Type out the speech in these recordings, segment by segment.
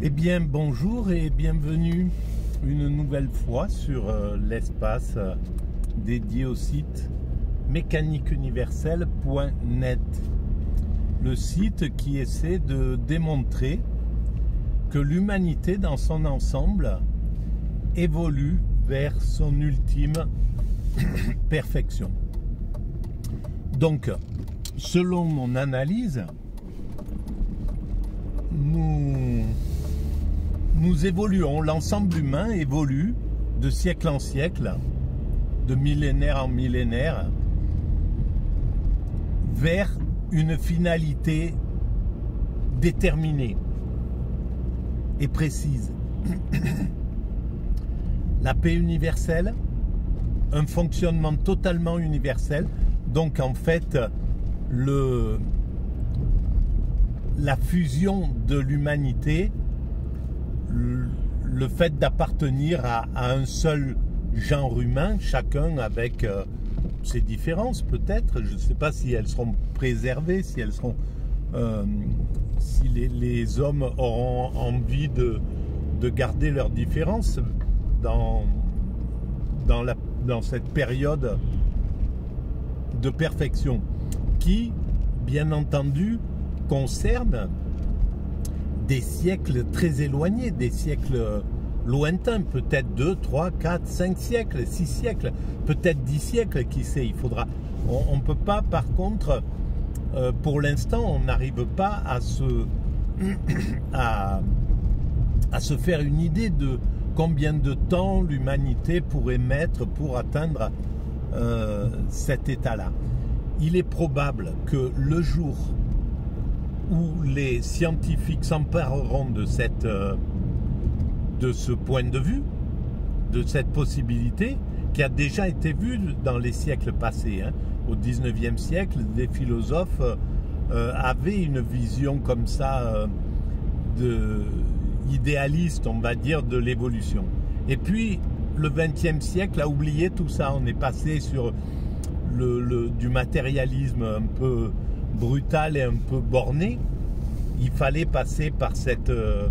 Eh bien bonjour et bienvenue une nouvelle fois sur l'espace dédié au site mécaniqueuniverselle.net, le site qui essaie de démontrer que l'humanité dans son ensemble évolue vers son ultime perfection. Donc, selon mon analyse, nous évoluons, l'ensemble humain évolue de siècle en siècle, de millénaire en millénaire, vers une finalité déterminée et précise. La paix universelle, un fonctionnement totalement universel, donc en fait la fusion de l'humanité, le fait d'appartenir à un seul genre humain, chacun avec ses différences peut-être, je ne sais pas si elles seront préservées, si elles seront, si les hommes auront envie de garder leurs différences dans cette période de perfection qui, bien entendu, concerne des siècles très éloignés, des siècles lointains, peut-être 2, 3, 4, 5 siècles, 6 siècles, peut-être 10 siècles, qui sait, il faudra. On ne peut pas, par contre, pour l'instant, on n'arrive pas à se faire une idée de combien de temps l'humanité pourrait mettre pour atteindre cet état-là. Il est probable que le jour où les scientifiques s'empareront de ce point de vue, de cette possibilité, qui a déjà été vue dans les siècles passés. Au 19e siècle, des philosophes avaient une vision comme ça, idéaliste, on va dire, de l'évolution. Et puis, le 20e siècle a oublié tout ça. On est passé sur du matérialisme un peu brutal et un peu borné. Il fallait passer par ce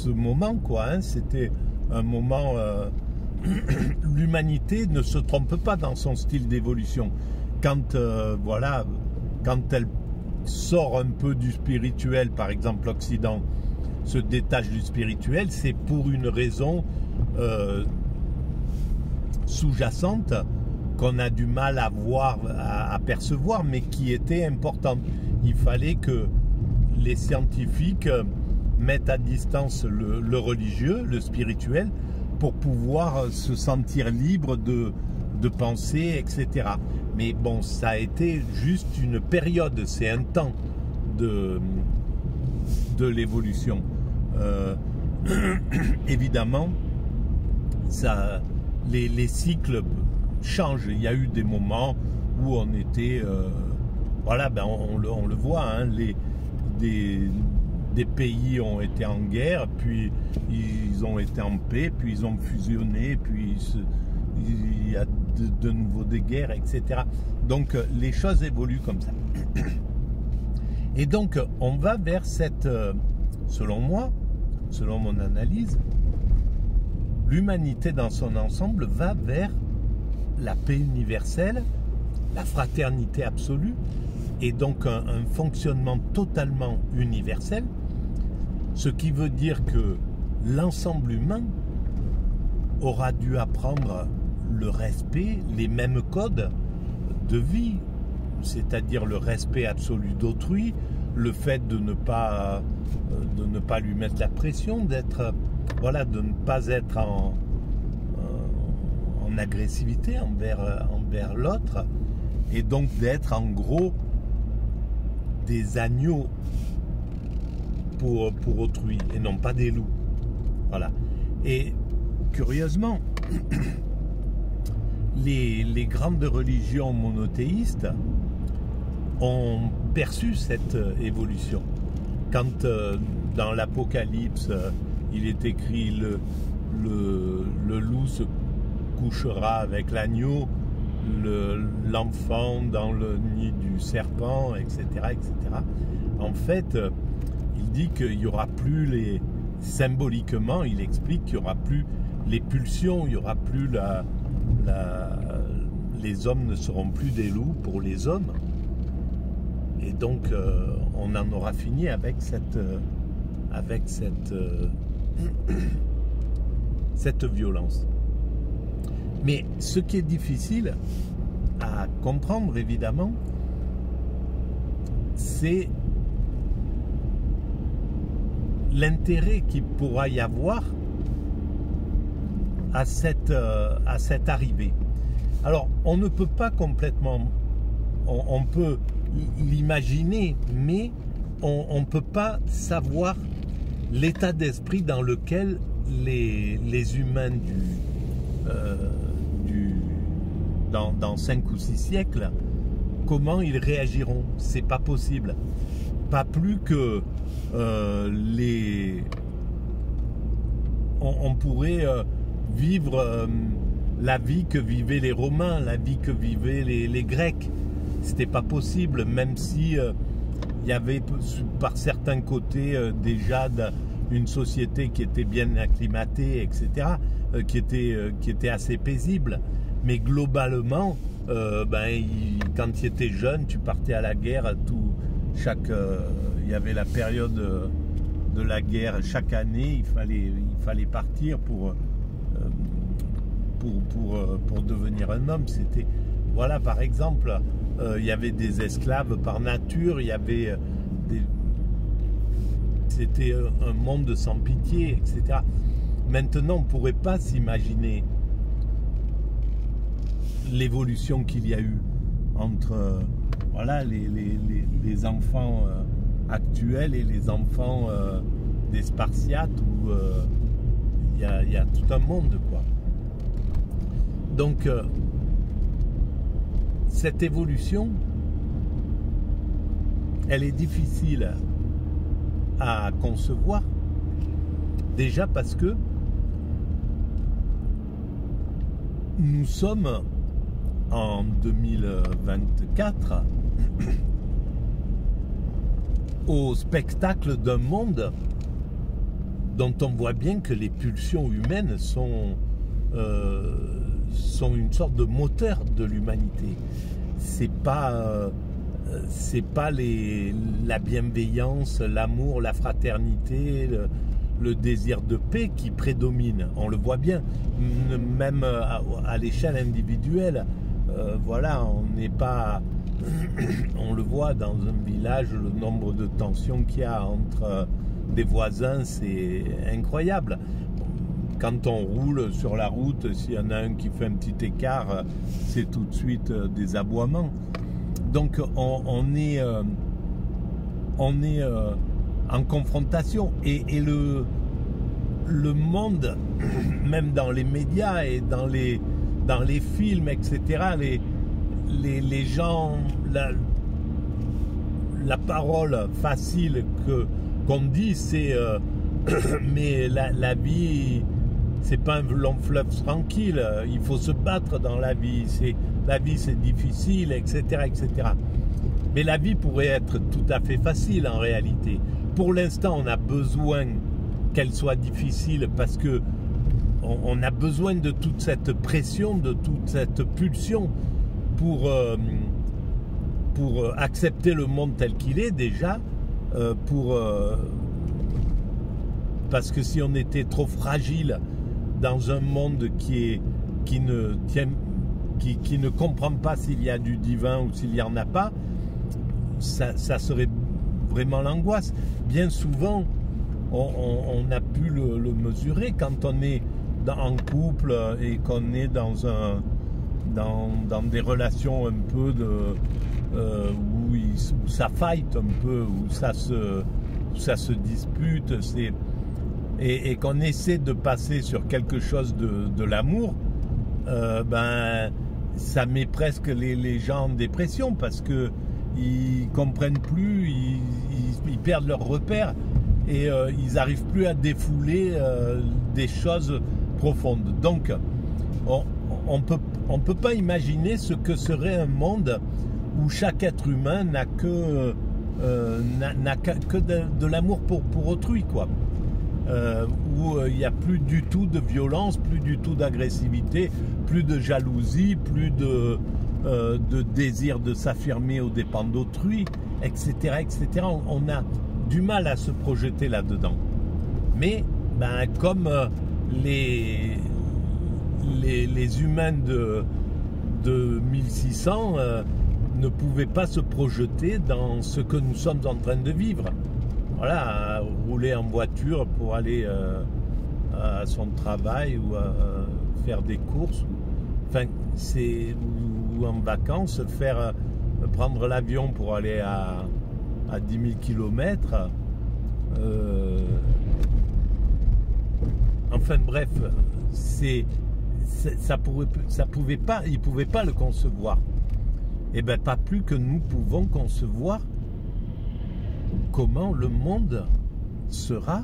moment, quoi. C'était un moment. L'humanité ne se trompe pas dans son style d'évolution. Quand elle sort un peu du spirituel, par exemple l'Occident se détache du spirituel, c'est pour une raison sous-jacente qu'on a du mal à voir, à percevoir, mais qui était importante. Il fallait que les scientifiques mettent à distance le religieux, le spirituel, pour pouvoir se sentir libre de penser, etc. Mais bon, ça a été juste une période, c'est un temps de l'évolution. Évidemment, les cycles changent. Il y a eu des moments où on était, on le voit, des pays ont été en guerre, puis ils ont été en paix, puis ils ont fusionné, puis il y a de nouveau des guerres, etc. Donc les choses évoluent comme ça. Et donc on va vers selon moi, selon mon analyse, l'humanité dans son ensemble va vers la paix universelle, la fraternité absolue, et donc un fonctionnement totalement universel, ce qui veut dire que l'ensemble humain aura dû apprendre le respect, les mêmes codes de vie, c'est-à-dire le respect absolu d'autrui, le fait de ne pas lui mettre la pression, de ne pas être en agressivité envers l'autre, et donc d'être en gros des agneaux pour autrui et non pas des loups. Voilà. Et curieusement, les grandes religions monothéistes ont perçu cette évolution. Quand dans l'Apocalypse, il est écrit le loup se couchera avec l'agneau, l'enfant dans le nid du serpent, etc., etc. En fait, il dit qu'il n'y aura plus symboliquement, il explique qu'il n'y aura plus les pulsions, il n'y aura plus les hommes ne seront plus des loups pour les hommes. Et donc, on en aura fini avec cette violence. Mais ce qui est difficile à comprendre, évidemment, c'est l'intérêt qu'il pourra y avoir à cette arrivée. Alors, on ne peut pas complètement, on peut l'imaginer, mais on ne peut pas savoir l'état d'esprit dans lequel les humains dans 5 ou 6 siècles, comment ils réagiront. C'est pas possible. Pas plus que on pourrait vivre la vie que vivaient les Romains, la vie que vivaient les Grecs. C'était pas possible, même si il y avait par certains côtés déjà une société qui était bien acclimatée, etc., qui était assez paisible. Mais globalement, quand tu étais jeune, tu partais à la guerre. Il y avait la période de la guerre. Chaque année, il fallait partir pour devenir un homme. C'était, voilà, par exemple, il y avait des esclaves par nature. Il y avait c'était un monde sans pitié, etc. Maintenant, on ne pourrait pas s'imaginer l'évolution qu'il y a eu entre voilà, les enfants actuels et les enfants des Spartiates, où il y a tout un monde, quoi. Donc, cette évolution, elle est difficile à concevoir, déjà parce que nous sommes en 2024 au spectacle d'un monde dont on voit bien que les pulsions humaines sont une sorte de moteur de l'humanité. C'est pas la bienveillance, l'amour, la fraternité, le désir de paix qui prédomine. On le voit bien, même à l'échelle individuelle. Voilà, on n'est pas... On le voit dans un village, le nombre de tensions qu'il y a entre des voisins, c'est incroyable. Quand on roule sur la route, s'il y en a un qui fait un petit écart, c'est tout de suite des aboiements. Donc on est en confrontation. Et le monde, même dans les médias et dans les films, etc., les gens, la parole facile qu'on dit, c'est mais la vie, c'est pas un long fleuve tranquille, il faut se battre dans la vie, la vie c'est difficile, etc., etc. Mais la vie pourrait être tout à fait facile en réalité. Pour l'instant, on a besoin qu'elle soit difficile parce que on a besoin de toute cette pression, de toute cette pulsion pour accepter le monde tel qu'il est déjà, parce que si on était trop fragile dans un monde qui ne comprend pas s'il y a du divin ou s'il n'y en a pas, ça serait vraiment l'angoisse. Bien souvent, on a pu le mesurer quand on est en couple et qu'on est dans des relations un peu où ça fight un peu, où ça se dispute, et qu'on essaie de passer sur quelque chose de l'amour, ça met presque les gens en dépression parce que ils comprennent plus, ils perdent leurs repères et ils n'arrivent plus à défouler des choses profondes. Donc on on ne peut pas imaginer ce que serait un monde où chaque être humain n'a que de l'amour pour autrui, quoi. Où il n'y a plus du tout de violence, plus du tout d'agressivité, plus de jalousie, plus de désir de s'affirmer aux dépens d'autrui, etc., etc. On a du mal à se projeter là-dedans. Mais comme les humains de 1600 ne pouvaient pas se projeter dans ce que nous sommes en train de vivre. Voilà, rouler en voiture pour aller à son travail ou faire des courses, ou en vacances, prendre l'avion pour aller à 10 000 km. Enfin bref, ils pouvaient pas le concevoir. Et bien pas plus que nous pouvons concevoir comment le monde sera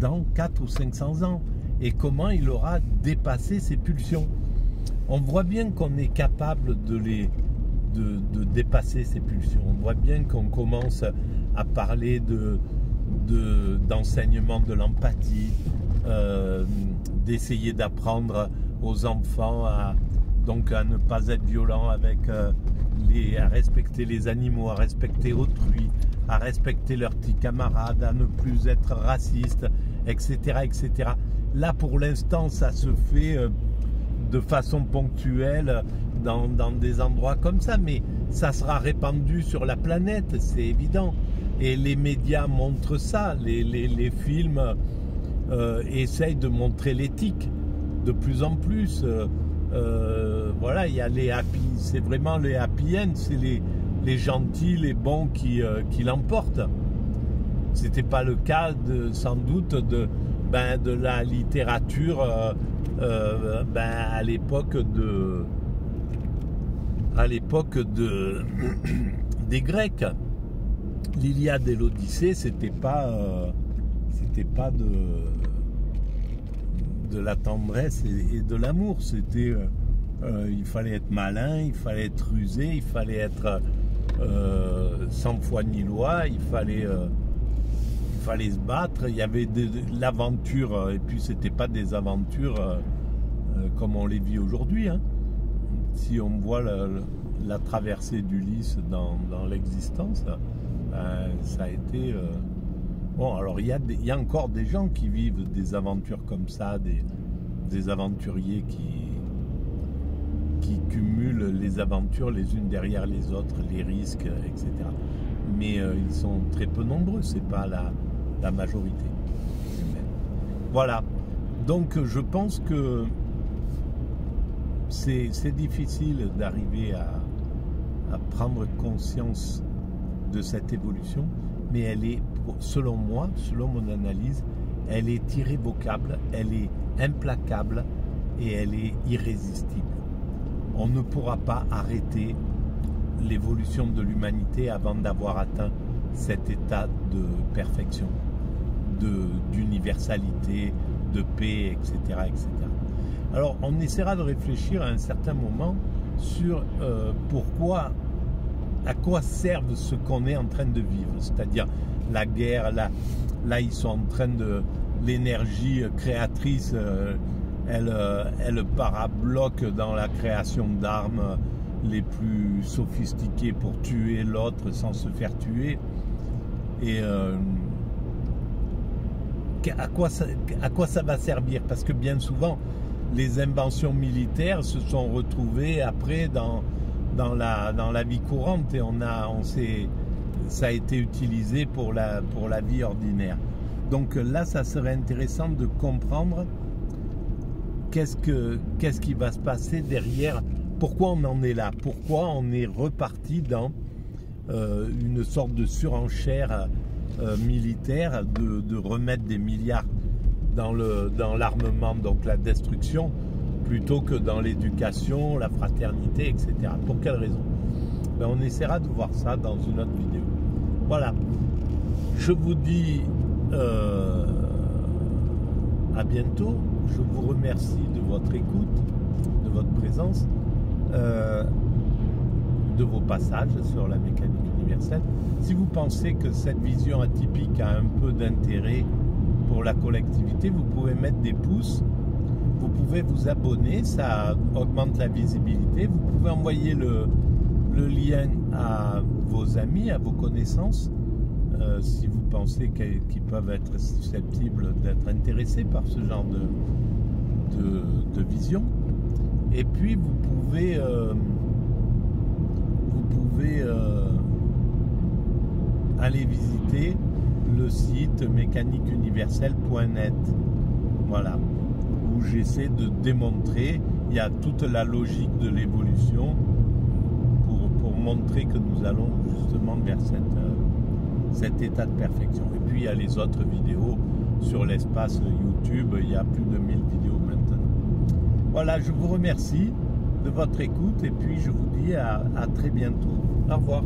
dans 400 ou 500 ans et comment il aura dépassé ses pulsions. On voit bien qu'on est capable de dépasser ces pulsions. On voit bien qu'on commence à parler d'enseignement de l'empathie, d'essayer d'apprendre aux enfants à ne pas être violent à respecter les animaux, à respecter autrui, à respecter leurs petits camarades, à ne plus être raciste, etc., etc. Là, pour l'instant, ça se fait de façon ponctuelle dans des endroits comme ça, mais ça sera répandu sur la planète, c'est évident. Et les médias montrent ça, les films essayent de montrer l'éthique de plus en plus. Voilà, il y a c'est vraiment les happy end, c'est les gentils, les bons qui l'emportent. C'était pas le cas sans doute de la littérature à l'époque des Grecs. L'Iliade et l'Odyssée, c'était pas de la tendresse et de l'amour. C'était il fallait être malin, il fallait être rusé, il fallait être sans foi ni loi, il fallait se battre. Il y avait de l'aventure, et puis c'était pas des aventures comme on les vit aujourd'hui, hein. Si on voit la traversée d'Ulysse dans l'existence, ça a été bon. Alors il y a encore des gens qui vivent des aventures comme ça, des aventuriers qui cumulent les aventures les unes derrière les autres, les risques, etc. Mais ils sont très peu nombreux, c'est pas la majorité. Voilà. Donc je pense que c'est difficile d'arriver à prendre conscience de cette évolution, mais elle est, selon moi, selon mon analyse, elle est irrévocable, elle est implacable et elle est irrésistible. On ne pourra pas arrêter l'évolution de l'humanité avant d'avoir atteint cet état de perfection, d'universalité, de paix, etc., etc. Alors, on essaiera de réfléchir à un certain moment sur à quoi servent ce qu'on est en train de vivre, c'est-à-dire la guerre. Là ils sont en train l'énergie créatrice, elle parabloque dans la création d'armes les plus sophistiquées pour tuer l'autre sans se faire tuer. Et à quoi ça va servir? Parce que bien souvent, les inventions militaires se sont retrouvées après dans la vie courante, et ça a été utilisé pour la vie ordinaire. Donc là, ça serait intéressant de comprendre qu'est-ce qui va se passer derrière, pourquoi on en est là, pourquoi on est reparti dans une sorte de surenchère militaire, de remettre des milliards dans l'armement, donc la destruction, plutôt que dans l'éducation, la fraternité, etc. Pour quelle raison? On essaiera de voir ça dans une autre vidéo. Voilà. Je vous dis à bientôt. Je vous remercie de votre écoute, de votre présence, de vos passages sur la mécanique universelle. Si vous pensez que cette vision atypique a un peu d'intérêt pour la collectivité, vous pouvez mettre des pouces, vous pouvez vous abonner, ça augmente la visibilité, vous pouvez envoyer le lien à vos amis, à vos connaissances, si vous pensez qu'ils peuvent être susceptibles d'être intéressés par ce genre de vision. Et puis vous pouvez aller visiter le site mécaniqueuniverselle.net, voilà, où j'essaie de démontrer, il y a toute la logique de l'évolution pour montrer que nous allons justement vers cet état de perfection. Et puis il y a les autres vidéos sur l'espace YouTube, il y a plus de 1000 vidéos maintenant. Voilà, je vous remercie de votre écoute et puis je vous dis à très bientôt. Au revoir.